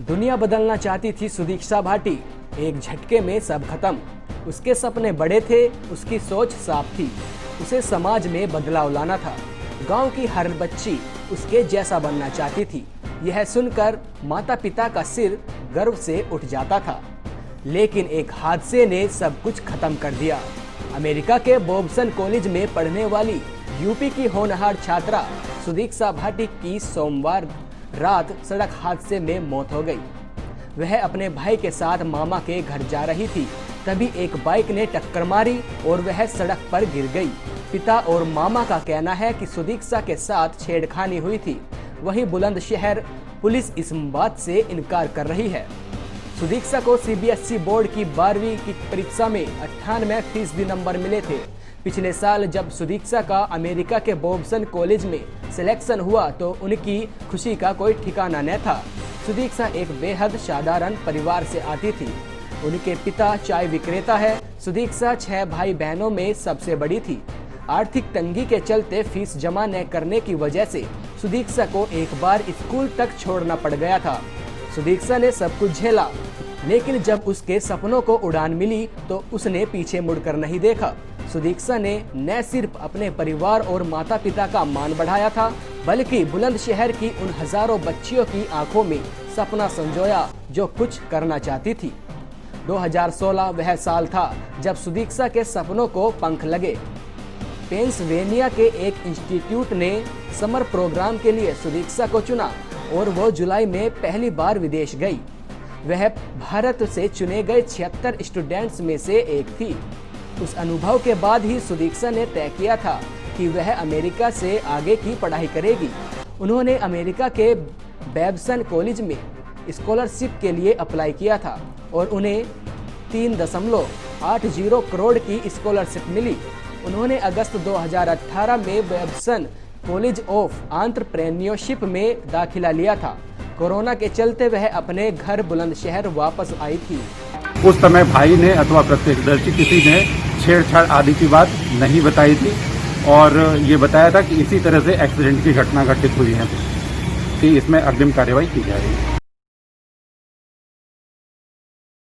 दुनिया बदलना चाहती थी सुदीक्षा भाटी, एक झटके में सब खत्म। उसके सपने बड़े थे, उसकी सोच साफ थी, उसे समाज में बदलाव लाना था। गांव की हर बच्ची उसके जैसा बनना चाहती थी। यह सुनकर माता पिता का सिर गर्व से उठ जाता था। लेकिन एक हादसे ने सब कुछ खत्म कर दिया। अमेरिका के बॉब्सन कॉलेज में पढ़ने वाली यूपी की होनहार छात्रा सुदीक्षा भाटी की सोमवार रात सड़क हादसे में मौत हो गई। वह अपने भाई के साथ मामा के घर जा रही थी, तभी एक बाइक ने टक्कर मारी और वह सड़क पर गिर गई। पिता और मामा का कहना है कि सुदीक्षा के साथ छेड़खानी हुई थी। वहीं बुलंदशहर पुलिस इस बात से इनकार कर रही है। सुदीक्षा को सीबीएसई बोर्ड की 12वीं की परीक्षा में 98% नंबर मिले थे। पिछले साल जब सुदीक्षा का अमेरिका के बॉब्सन कॉलेज में सिलेक्शन हुआ तो उनकी खुशी का कोई ठिकाना न था। सुदीक्षा एक बेहद साधारण परिवार से आती थी। उनके पिता चाय विक्रेता है। सुदीक्षा 6 भाई बहनों में सबसे बड़ी थी। आर्थिक तंगी के चलते फीस जमा न करने की वजह से सुदीक्षा को एक बार स्कूल तक छोड़ना पड़ गया था। सुदीक्षा ने सब कुछ झेला, लेकिन जब उसके सपनों को उड़ान मिली तो उसने पीछे मुड़कर नहीं देखा। सुदीक्षा ने न सिर्फ अपने परिवार और माता पिता का मान बढ़ाया था, बल्कि बुलंदशहर की उन हजारों बच्चियों की आंखों में सपना संजोया जो कुछ करना चाहती थी। 2016 वह साल था जब सुदीक्षा के सपनों को पंख लगे। पेंसिल्वेनिया के एक इंस्टीट्यूट ने समर प्रोग्राम के लिए सुदीक्षा को चुना और वो जुलाई में पहली बार विदेश गई। वह भारत से चुने गए 76 स्टूडेंट्स में से एक थी। उस अनुभव के बाद ही सुदीक्षा ने तय किया था कि वह अमेरिका से आगे की पढ़ाई करेगी। उन्होंने अमेरिका के बॉब्सन कॉलेज में स्कॉलरशिप के लिए अप्लाई किया था और उन्हें 3.80 करोड़ की स्कॉलरशिप मिली। उन्होंने अगस्त 2018 में बॉब्सन कॉलेज ऑफ एंटरप्रेन्योरशिप में दाखिला लिया था। कोरोना के चलते वह अपने घर बुलंदशहर वापस आई थी। उस समय भाई ने अथवा प्रत्यक्षदर्शी किसी ने छेड़छाड़ आदि की बात नहीं बताई थी और ये बताया था कि इसी तरह से एक्सीडेंट की घटना घटित हुई है कि इसमें अग्रिम कार्यवाही की जाएगी।